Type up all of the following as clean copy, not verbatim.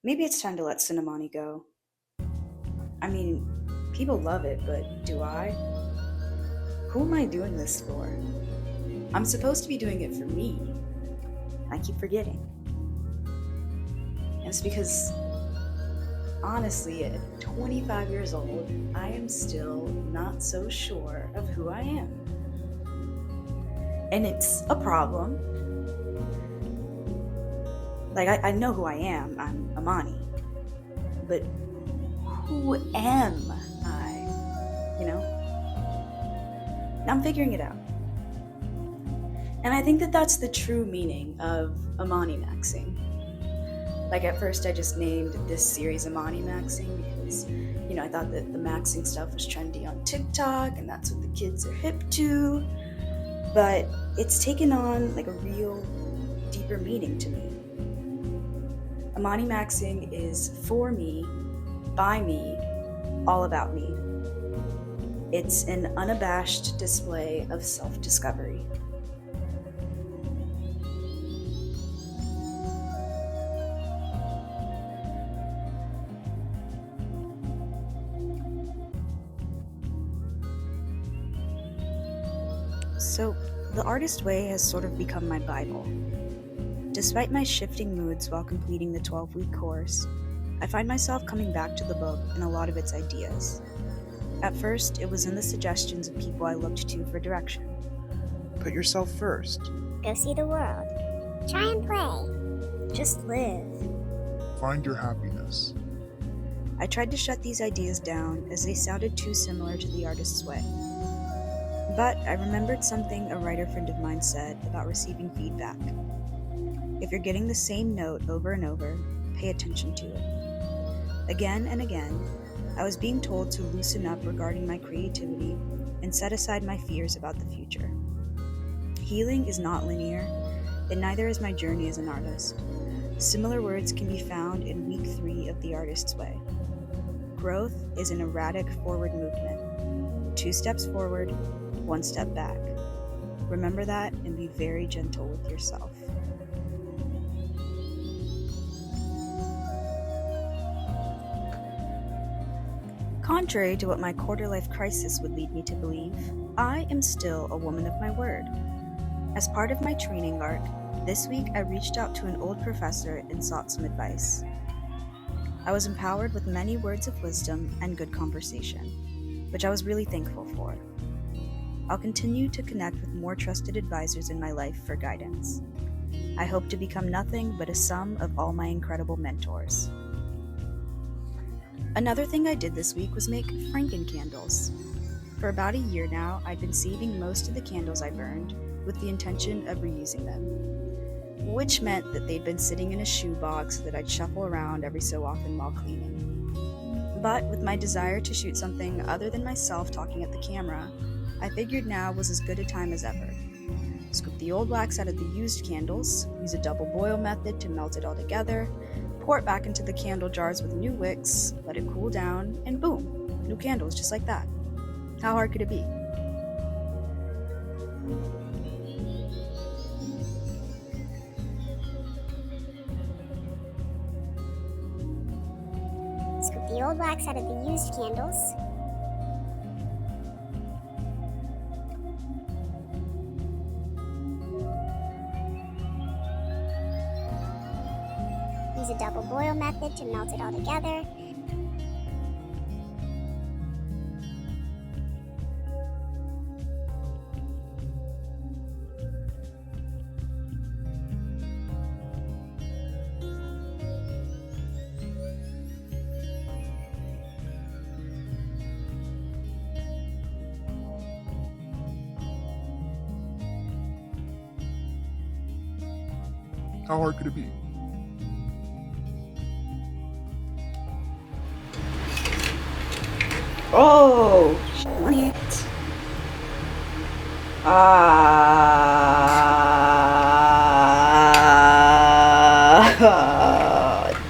Maybe it's time to let Cinnamoni go. I mean, people love it, but do I? Who am I doing this for? I'm supposed to be doing it for me. I keep forgetting. And it's because, honestly, at 25 years old, I am still not so sure of who I am. And it's a problem. Like, I know who I am. I'm Amani. But who am I? You know? I'm figuring it out. And I think that that's the true meaning of imanimaxing. Like at first I just named this series imanimaxing because, I thought that the maxing stuff was trendy on TikTok and that's what the kids are hip to. But it's taken on like a real deeper meaning to me. Imanimaxing is for me, by me, all about me. It's an unabashed display of self-discovery. So, the artist way has sort of become my Bible. Despite my shifting moods while completing the 12-week course, I find myself coming back to the book and a lot of its ideas. At first, it was in the suggestions of people I looked to for direction. Put yourself first. Go see the world. Try and play. Just live. Find your happiness. I tried to shut these ideas down as they sounded too similar to the artist's way. But I remembered something a writer friend of mine said about receiving feedback. If you're getting the same note over and over, pay attention to it. Again and again, I was being told to loosen up regarding my creativity and set aside my fears about the future. Healing is not linear, and neither is my journey as an artist. Similar words can be found in week 3 of The Artist's Way. Growth is an erratic forward movement. 2 steps forward, 1 step back. Remember that and be very gentle with yourself. Contrary to what my quarter-life crisis would lead me to believe, I am still a woman of my word. As part of my training arc, this week I reached out to an old professor and sought some advice. I was empowered with many words of wisdom and good conversation, which I was really thankful for. I'll continue to connect with more trusted advisors in my life for guidance. I hope to become nothing but a sum of all my incredible mentors. Another thing I did this week was make frankencandles. For about a year now, I'd been saving most of the candles I burned with the intention of reusing them, which meant that they'd been sitting in a shoebox that I'd shuffle around every so often while cleaning. But with my desire to shoot something other than myself talking at the camera, I figured now was as good a time as ever. Scoop the old wax out of the used candles, use a double boil method to melt it all together, pour it back into the candle jars with new wicks, let it cool down, and boom, new candles just like that. How hard could it be? Scoop the old wax out of the used candles. Use a double boil method to melt it all together. How hard could it be? Oh, money.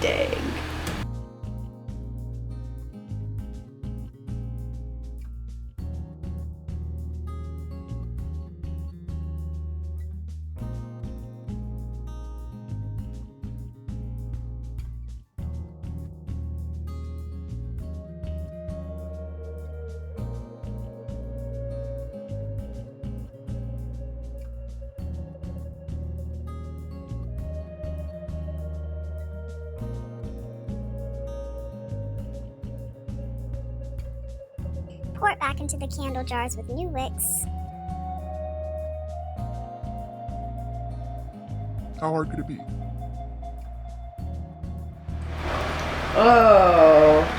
Dang. pour it back into the candle jars with new wicks. How hard could it be? Oh.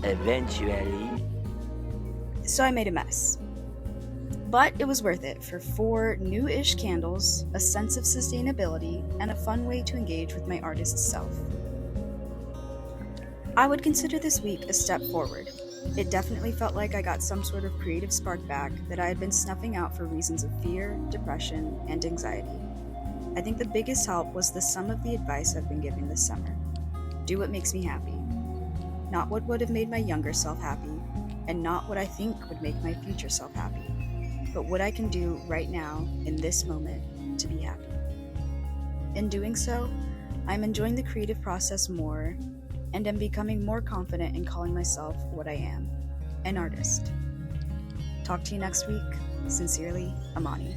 Eventually. So I made a mess. But it was worth it for 4 new-ish candles, a sense of sustainability, and a fun way to engage with my artist self. I would consider this week a step forward. It definitely felt like I got some sort of creative spark back that I had been snuffing out for reasons of fear, depression, and anxiety. I think the biggest help was the sum of the advice I've been giving this summer. Do what makes me happy. Not what would have made my younger self happy, and not what I think would make my future self happy, but what I can do right now, in this moment, to be happy. In doing so, I'm enjoying the creative process more, and am becoming more confident in calling myself what I am, an artist. Talk to you next week. Sincerely, Amani.